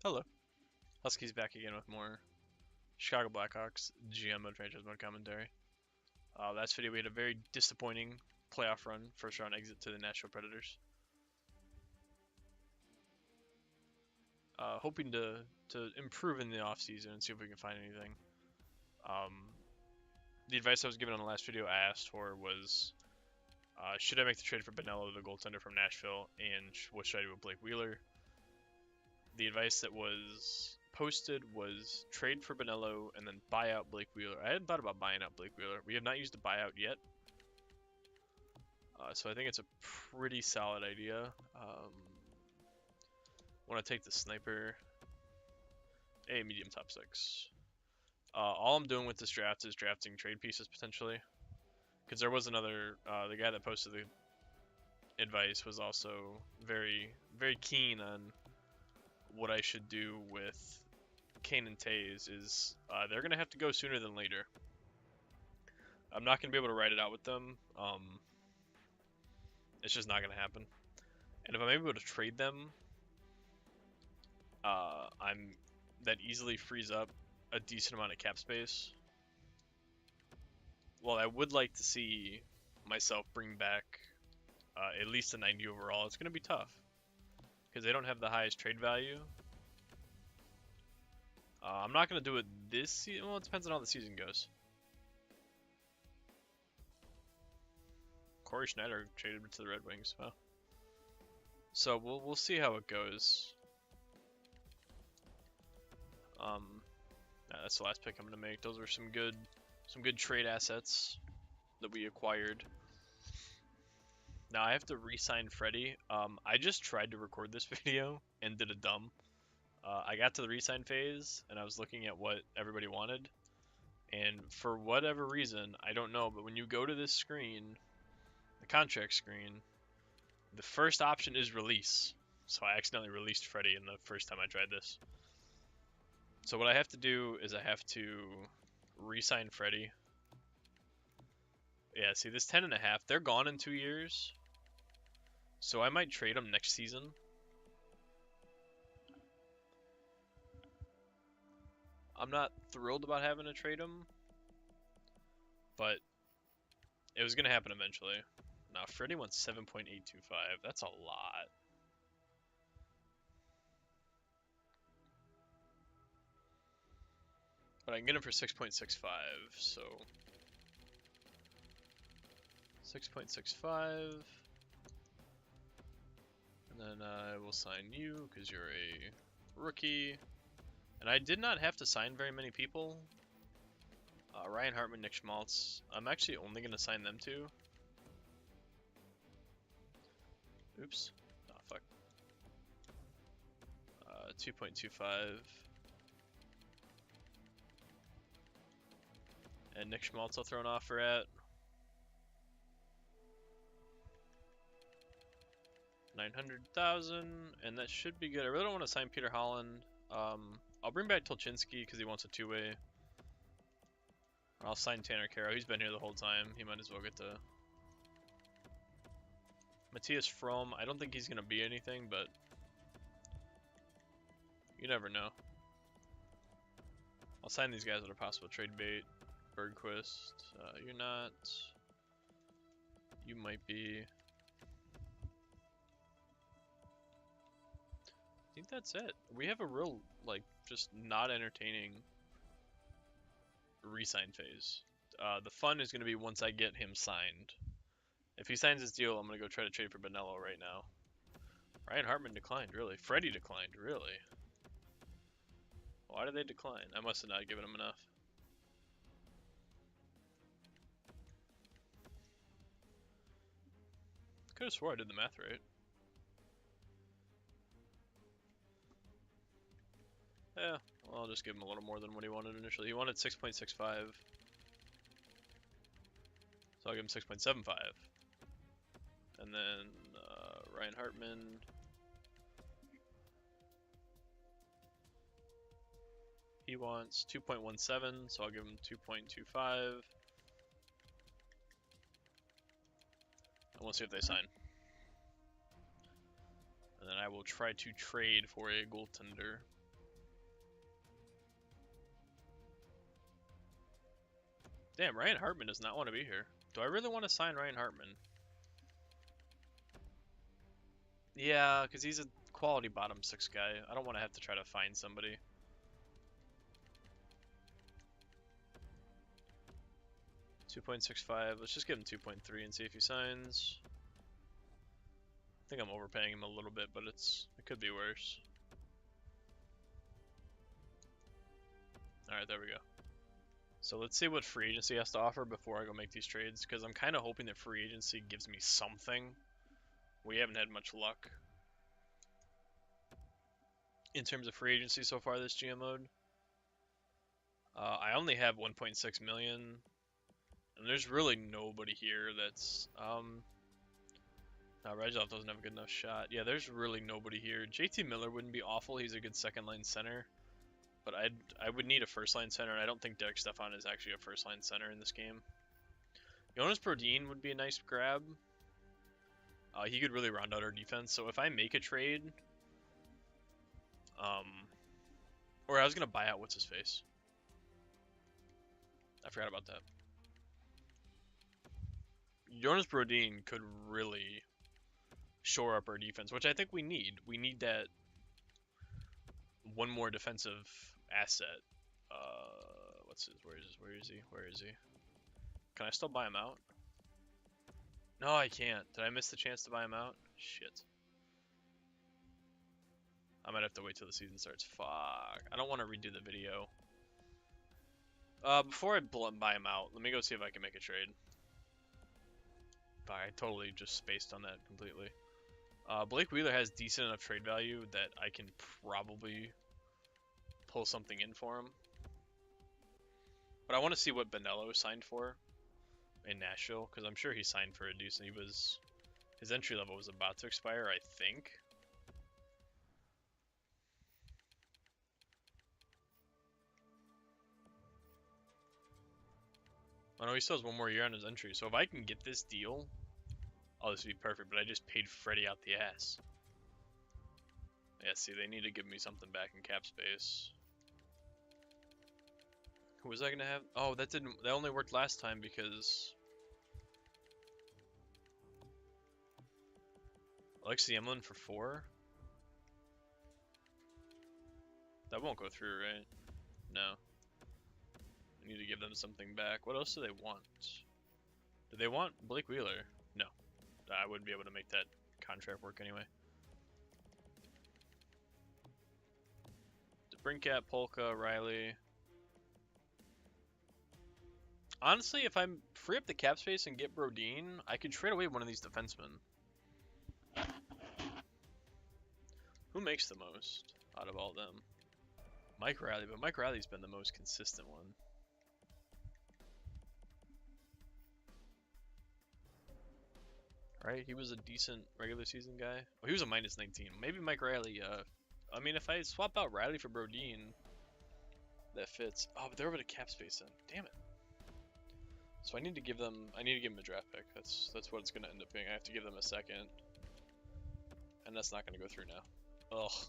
Hello. Huskies back again with more Chicago Blackhawks GM mode franchise mode commentary. Last video we had a very disappointing playoff run, first round exit to the Nashville Predators. Hoping to improve in the offseason and see if we can find anything. The advice I was given on the last video I asked for was, should I make the trade for Bonello, the goaltender from Nashville, and what should I do with Blake Wheeler? The advice that was posted was trade for Bonello and then buy out Blake Wheeler. I hadn't thought about buying out Blake Wheeler. We have not used a buyout yet. So I think it's a pretty solid idea. Want to take the sniper. A medium top 6. All I'm doing with this draft is drafting trade pieces potentially. Because there was another, the guy that posted the advice was also very, very keen on what I should do with Kane and Taze is they're going to have to go sooner than later. I'm not going to be able to write it out with them. It's just not going to happen. And if I'm able to trade them, that easily frees up a decent amount of cap space. Well, I would like to see myself bring back at least a 90 overall. It's going to be tough because they don't have the highest trade value. I'm not going to do it this season. Well, it depends on how the season goes. Corey Schneider traded to the Red Wings. Wow. So we'll see how it goes. That's the last pick I'm going to make. Those were some good trade assets that we acquired. Now I have to re-sign Freddie. I just tried to record this video and did a dumb. I got to the re-sign phase and I was looking at what everybody wanted, and for whatever reason, I don't know, but when you go to this screen, the contract screen, the first option is release. So I accidentally released Freddie in the first time I tried this. So what I have to do is I have to re-sign Freddie. Yeah, see this 10.5, they're gone in 2 years. So I might trade them next season. I'm not thrilled about having to trade him, but it was going to happen eventually. Now, Freddie wants 7.825. That's a lot. But I can get him for 6.65, so 6.65. And then I will sign you because you're a rookie. And I did not have to sign very many people. Ryan Hartman, Nick Schmaltz. I'm actually only going to sign them two. Oops. Oh, fuck. 2.25. And Nick Schmaltz I'll throw an offer at. 900,000, and that should be good. I really don't want to sign Peter Holland. I'll bring back Tolchinsky because he wants a two-way. I'll sign Tanner Caro. He's been here the whole time. He might as well get the Matthias Fromm. I don't think he's going to be anything, but you never know. I'll sign these guys that are possible trade bait. Bergquist, you're not. You might be. I think that's it. We have a real, like, just not entertaining re-sign phase. The fun is going to be once I get him signed. If he signs his deal, I'm going to go try to trade for Bonello right now. Ryan Hartman declined, really. Freddie declined, really. Why did they decline? I must have not given him enough. Could have swore I did the math right. Yeah, well, I'll just give him a little more than what he wanted initially. He wanted 6.65. So I'll give him 6.75. And then Ryan Hartman. He wants 2.17, so I'll give him 2.25. And we'll see if they sign. And then I will try to trade for a goaltender. Damn, Ryan Hartman does not want to be here. Do I really want to sign Ryan Hartman? Yeah, because he's a quality bottom 6 guy. I don't want to have to try to find somebody. $2.65. Let's just give him 2.3 and see if he signs. I think I'm overpaying him a little bit, but it could be worse. Alright, there we go. So let's see what free agency has to offer before I go make these trades, because I'm kind of hoping that free agency gives me something. We haven't had much luck in terms of free agency so far this GM mode. I only have 1.6 million, and there's really nobody here that's Reginald doesn't have a good enough shot. Yeah, there's really nobody here. JT Miller wouldn't be awful. He's a good second line center. But I would need a first line center, and I don't think Derek Stefan is actually a first line center in this game. Jonas Brodin would be a nice grab. He could really round out our defense. So if I make a trade, or I was gonna buy out what's his face. I forgot about that. Jonas Brodin could really shore up our defense, which I think we need. We need that one more defensive asset. Where is he? Can I still buy him out? No, I can't. Did I miss the chance to buy him out? Shit. I might have to wait till the season starts. Fuck. I don't want to redo the video. Before I buy him out, let me go see if I can make a trade. I totally just spaced on that completely. Blake Wheeler has decent enough trade value that I can probably pull something in for him. But I want to see what Bonello signed for in Nashville, because I'm sure he signed for a decent. His entry level was about to expire, I think. Oh no, he still has one more year on his entry. So if I can get this deal, oh, this would be perfect. But I just paid Freddie out the ass. Yeah, see, they need to give me something back in cap space. Who was I gonna have? Oh, that only worked last time because Alexei Emlin for 4. That won't go through, right? No. I need to give them something back. What else do they want? Do they want Blake Wheeler? No. I wouldn't be able to make that contract work anyway. Brinkat, Polka, Riley. Honestly, if I free up the cap space and get Brodin, I could trade away one of these defensemen. Who makes the most out of all of them? Mike Riley, but Mike Riley's been the most consistent one. Right, he was a decent regular season guy. Oh, he was a -19. Maybe Mike Riley, I mean, if I swap out Riley for Brodin, that fits. Oh, but they're over to cap space then. Damn it. So I need to give them a draft pick. That's what it's gonna end up being. I have to give them a second. And that's not gonna go through now. Ugh.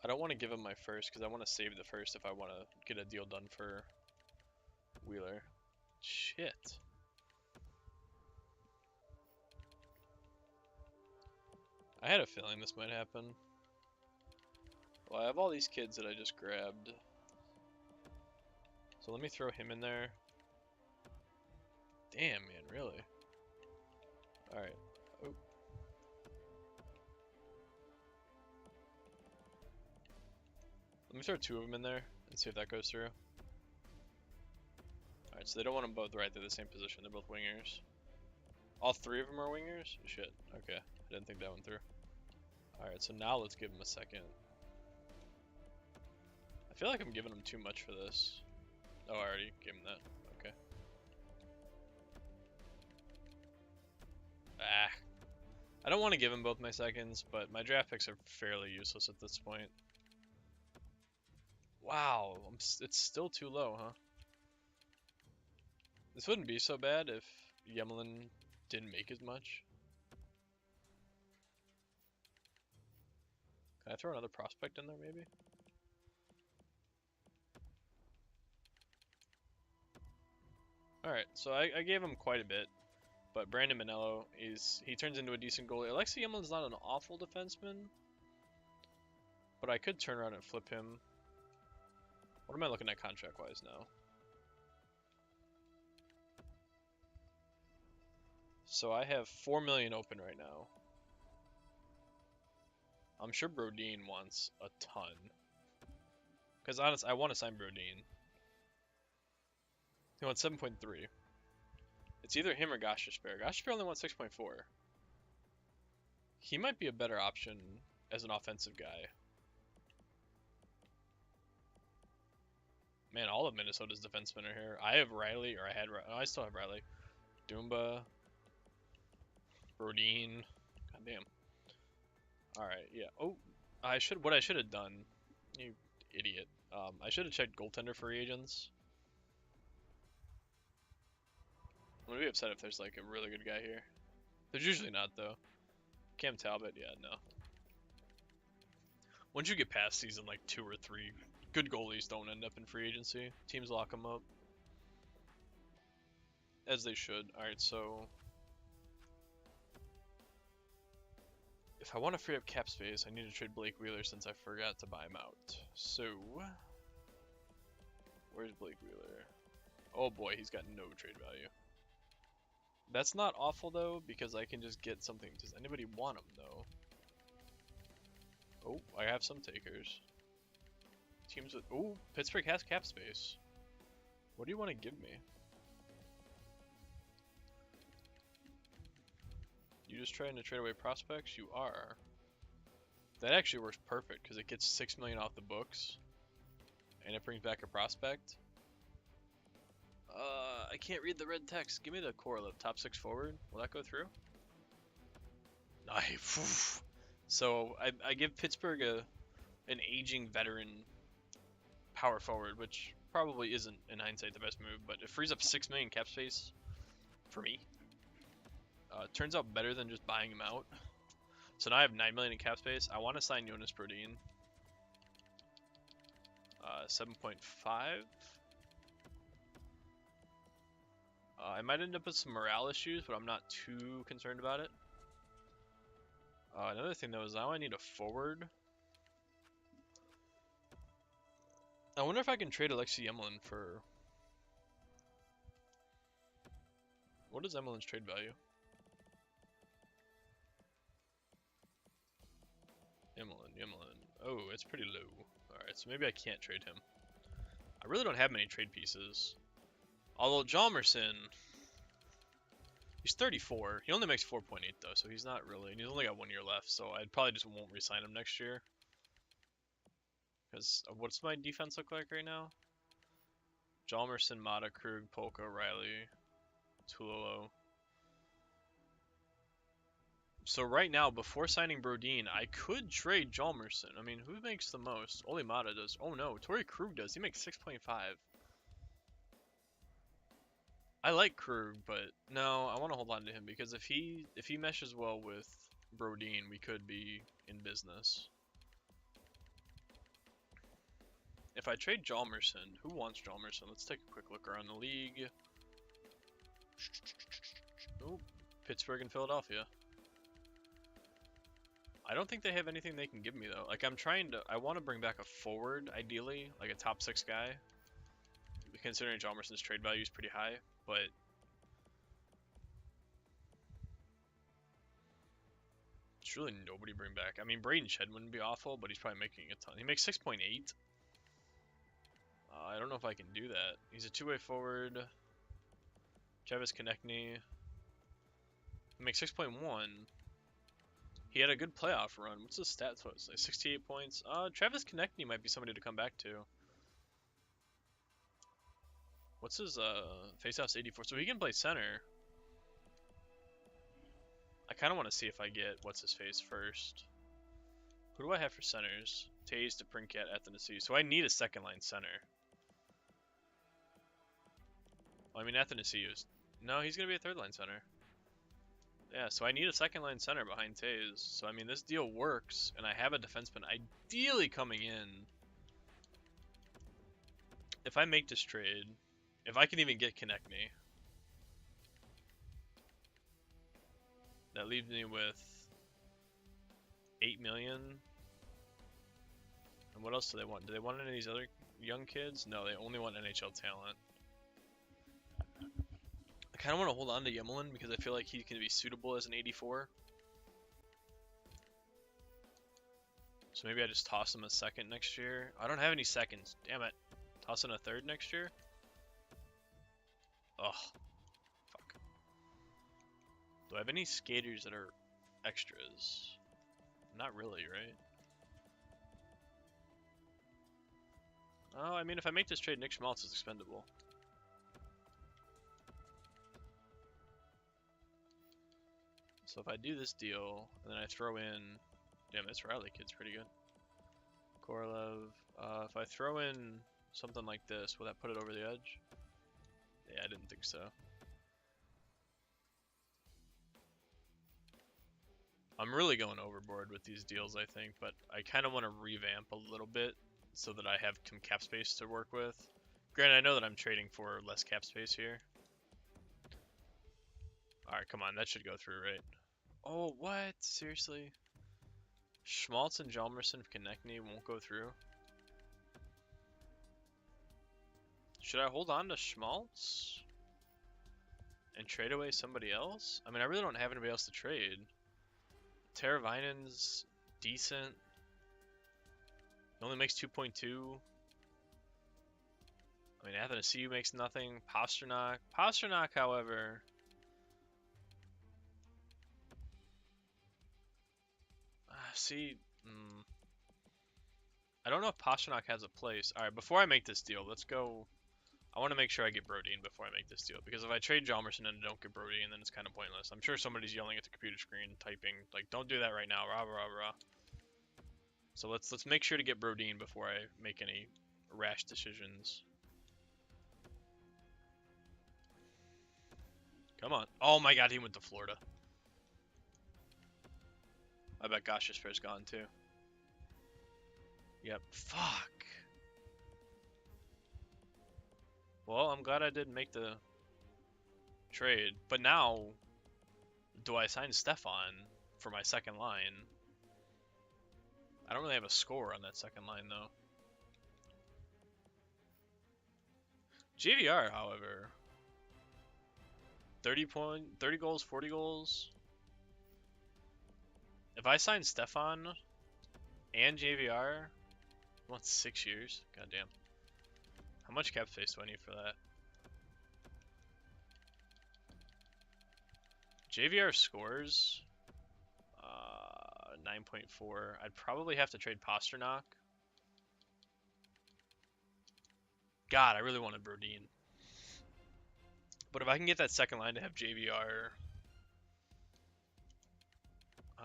I don't want to give him my first because I want to save the first if I want to get a deal done for Wheeler. Shit. I had a feeling this might happen. Well, I have all these kids that I just grabbed. So let me throw him in there. Damn, man, really? Alright. Oh. Let me throw 2 of them in there and see if that goes through. Alright, so they don't want them both right. They're the same position. They're both wingers. All 3 of them are wingers? Shit. Okay. I didn't think that one through. Alright, so now let's give them a second. I feel like I'm giving them too much for this. Oh, I already gave him that. Okay. Ah. I don't want to give him both my seconds, but my draft picks are fairly useless at this point. Wow, it's still too low, huh? This wouldn't be so bad if Yemlin didn't make as much. Can I throw another prospect in there, maybe? Alright, so I gave him quite a bit. But Brandon Manello, he turns into a decent goalie. Alexei Yemlin's not an awful defenseman. But I could turn around and flip him. What am I looking at contract-wise now? So I have $4 million open right now. I'm sure Brodin wants a ton. Because honestly, I want to sign Brodin. He wants 7.3. It's either him or Gostisbehere. Gostisbehere only wants 6.4. He might be a better option as an offensive guy. Man, all of Minnesota's defensemen are here. I have Riley, or I still have Riley. Dumba. Brodin. God damn. Alright, yeah. Oh, what I should have done, you idiot. I should have checked goaltender free agents. I'm gonna be upset if there's like a really good guy here. There's usually not though. Cam Talbot, yeah, no. Once you get past season like 2 or 3, good goalies don't end up in free agency. Teams lock them up. As they should. Alright, so if I want to free up cap space, I need to trade Blake Wheeler since I forgot to buy him out. So where's Blake Wheeler? Oh boy, he's got no trade value. That's not awful though, because I can just get something. Does anybody want him though? Oh, I have some takers. Teams with Pittsburgh has cap space. What do you want to give me? You just trying to trade away prospects? You are. That actually works perfect because it gets $6 million off the books, and it brings back a prospect. I can't read the red text. Give me the correlate. Top 6 forward. Will that go through? Nice. So I give Pittsburgh an aging veteran power forward, which probably isn't in hindsight the best move, but it frees up 6 million cap space for me. Turns out better than just buying him out. So now I have 9 million in cap space. I want to sign Jonas Brodin. 7.5. I might end up with some morale issues, but I'm not too concerned about it. Another thing though is now I need a forward. I wonder if I can trade Alexei Yemlin for... What is Yemlin's trade value? Yemlin. Oh, it's pretty low. Alright, so maybe I can't trade him. I really don't have many trade pieces. Although Hjalmarsson, he's 34. He only makes 4.8 though, so he's not really. And he's only got 1 year left, so I probably just won't re-sign him next year. Because what's my defense look like right now? Hjalmarsson, Mata, Krug, Polka, Riley, Tulolo. So right now, before signing Brodin, I could trade Hjalmarsson. I mean, who makes the most? Only Mata does. Oh no, Torrey Krug does. He makes 6.5. I like Krug, but no, I want to hold on to him because if he meshes well with Brodin, we could be in business. If I trade Hjalmarsson, who wants Hjalmarsson? Let's take a quick look around the league. Oh, Pittsburgh and Philadelphia. I don't think they have anything they can give me though. Like I want to bring back a forward, ideally, like a top 6 guy. Considering Hjalmarsson's trade value is pretty high, but it's really nobody bring back. I mean, Braden Shed wouldn't be awful, but he's probably making a ton. He makes 6.8. I don't know if I can do that. He's a 2-way forward. Travis Konechny. He makes 6.1. He had a good playoff run. What's his stats? What, like 68 points? Travis Konechny might be somebody to come back to. What's his faceoffs 84? So he can play center. I kind of want to see if I get what's his face first. Who do I have for centers? Taze, DePrincat, Athanasiou. So I need a second line center. Well, I mean Athanasiou is... No, he's gonna be a third line center. Yeah, so I need a second line center behind Taze. So I mean this deal works, and I have a defenseman ideally coming in. If I make this trade, if I can even get Konechny, That leaves me with 8 million. And what else do they want? Do they want any of these other young kids? No, they only want NHL talent. I kind of want to hold on to Yemelin because I feel like he can be suitable as an 84. So maybe I just toss him a second next year. I don't have any seconds. Damn it. Toss in a third next year? Ugh. Fuck. Do I have any skaters that are extras? Not really, right? Oh, I mean, if I make this trade, Nick Schmaltz is expendable. So if I do this deal, and then I throw in... Damn, this Riley kid's pretty good. Korolev. If I throw in something like this, will that put it over the edge? Yeah, I didn't think so. I'm really going overboard with these deals, I think, but I kind of want to revamp a little bit so that I have some cap space to work with. Granted, I know that I'm trading for less cap space here. Alright, come on, that should go through, right? Oh, what? Seriously? Schmaltz and Hjalmarsson Konechny won't go through? Should I hold on to Schmaltz? And trade away somebody else? I mean, I really don't have anybody else to trade. Teravainen's decent. He only makes 2.2. I mean, Athanasiou makes nothing. Pasternak. Pasternak, however... I don't know if Pasternak has a place. Alright, before I make this deal, let's go... I want to make sure I get Brodin before I make this deal, because if I trade Hjalmarsson and I don't get Brodin, then it's kind of pointless. I'm sure somebody's yelling at the computer screen, typing, like, don't do that right now, rah, rah, rah. So let's make sure to get Brodin before I make any rash decisions. Come on. Oh my god, he went to Florida. I bet Gostisbehere's gone too. Yep. Fuck. Well, I'm glad I did make the trade. But now, do I sign Stefan for my second line? I don't really have a score on that second line, though. JVR, however. 30 goals, 40 goals. If I sign Stefan and JVR, I want 6 years. Goddamn. How much cap space do I need for that? JVR scores 9.4. I'd probably have to trade Pasternak. God, I really wanted Brodin. But if I can get that second line to have JVR...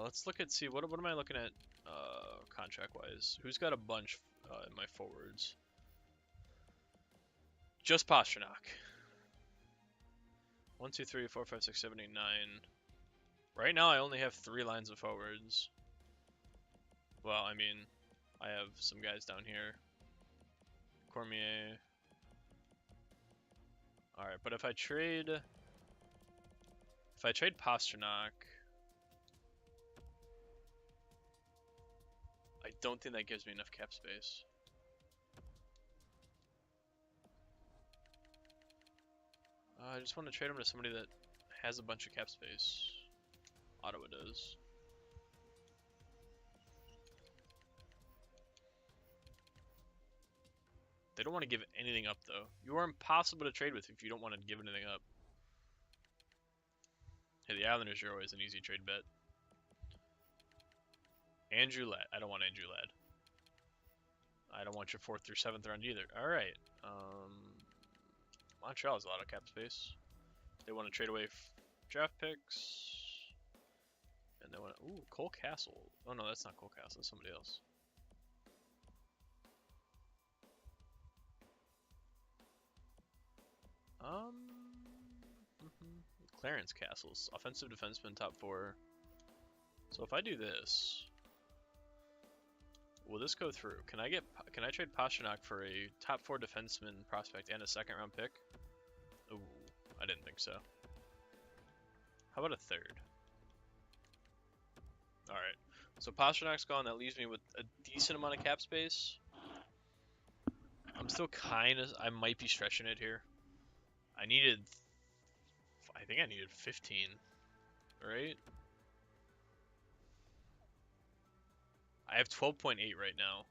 let's look at, see, what am I looking at contract-wise? Who's got a bunch in my forwards? Just Pasternak. 1, 2, 3, 4, 5, 6, 7, 8, 9. Right now I only have 3 lines of forwards. Well, I mean, I have some guys down here. Cormier. Alright, but if I trade Pasternak, I don't think that gives me enough cap space. I just want to trade him to somebody that has a bunch of cap space. Ottawa does. They don't want to give anything up, though. You are impossible to trade with if you don't want to give anything up. Hey, the Islanders are always an easy trade bet. Andrew Ladd. I don't want Andrew Ladd. I don't want your 4th through 7th round either. Alright. Montreal has a lot of cap space. They want to trade away draft picks. And they want to... Ooh, Cole Castle. Oh, no, that's not Cole Castle. That's somebody else. Clarence Castles. Offensive defenseman, top 4. So if I do this... Will this go through? Can I trade Pasternak for a top 4 defenseman prospect and a 2nd round pick? Ooh, I didn't think so. How about a 3rd? All right. So Pasternak's gone. That leaves me with a decent amount of cap space. I'm still kind of. I might be stretching it here. I needed. I think I needed 15. Right? I have 12.8 right now,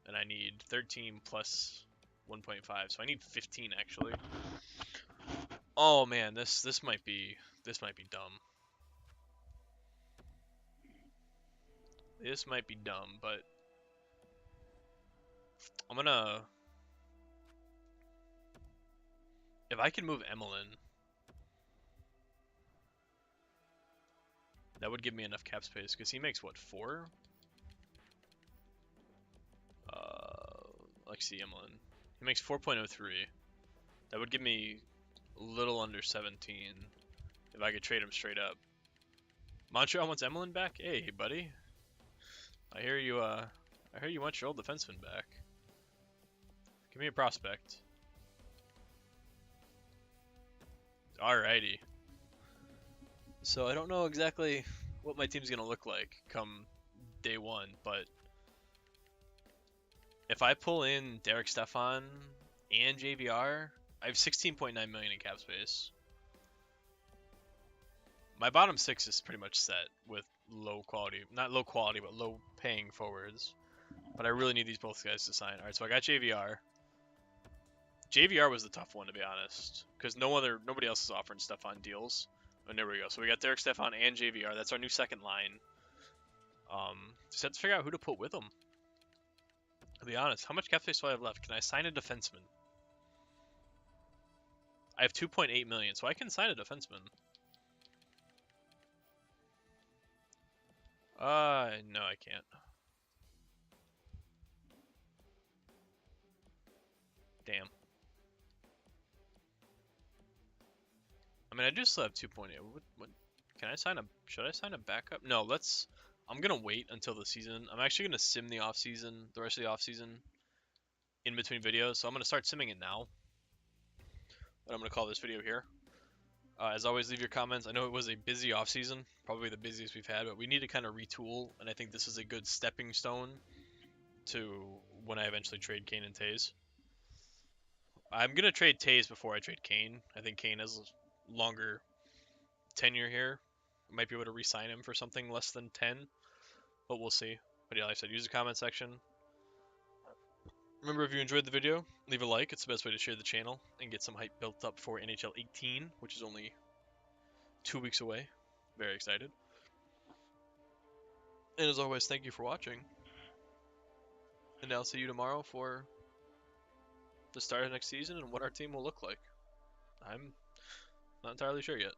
and I need 13 plus 1.5, so I need 15 actually. Oh man, this might be dumb. This might be dumb, but I'm gonna. If I can move Emmeline, that would give me enough cap space because he makes what, 4? Let's see, Emmeline. He makes 4.03. That would give me a little under 17 if I could trade him straight up. Montreal wants Emmeline back? Hey, buddy. I hear you want your old defenseman back. Give me a prospect. Alrighty. So I don't know exactly what my team's gonna look like come day one, but if I pull in Derek Stefan and JVR, I have 16.9 million in cap space. My bottom 6 is pretty much set with low quality, not low quality, but low paying forwards. But I really need these both guys to sign. All right, so I got JVR. JVR was the tough one, to be honest, because nobody else is offering Stefan deals. And there we go. So we got Derek Stefan and JVR. That's our new second line. Just have to figure out who to put with them. To be honest, how much cap space do I have left? Can I sign a defenseman? I have 2.8 million, so I can sign a defenseman. No, I can't. Damn. I mean, I do still have 2.8. What? Can I sign a? Should I sign a backup? No, let's. I'm gonna wait until the season. I'm actually gonna sim the off season, the rest of the off season, in between videos. So I'm gonna start simming it now. But I'm gonna call this video here. As always, leave your comments. I know it was a busy off season, probably the busiest we've had, but we need to kind of retool, and I think this is a good stepping stone to when I eventually trade Kane and Taze. I'm gonna trade Taze before I trade Kane. I think Kane has longer tenure here. I might be able to re-sign him for something less than 10, but we'll see. But yeah, like I said, use the comment section. Remember, if you enjoyed the video, leave a like. It's the best way to share the channel and get some hype built up for NHL 18, which is only 2 weeks away. Very excited. And as always, thank you for watching. And I'll see you tomorrow for the start of next season and what our team will look like. I'm not entirely sure yet.